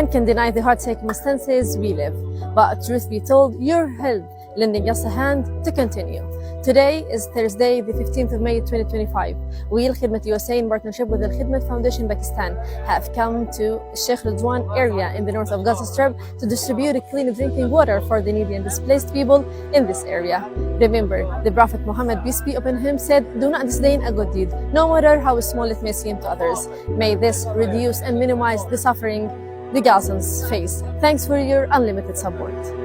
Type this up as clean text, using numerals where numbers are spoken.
one can deny the hard circumstances we live, but truth be told, you're held, lending us a hand to continue. Today is Thursday, the 15th of May 2025. We, الخدمت USA, in partnership with the الخدمت Foundation Pakistan, have come to 𝗕𝗕 𝗔𝗟 area in the north of Gaza Strip to distribute clean drinking water for the needy and displaced people in this area. Remember, the Prophet Muhammad, peace be upon him, said, "Do not disdain a good deed, no matter how small it may seem to others." May this reduce and minimize the suffering the Gazans face. Thanks for your unlimited support.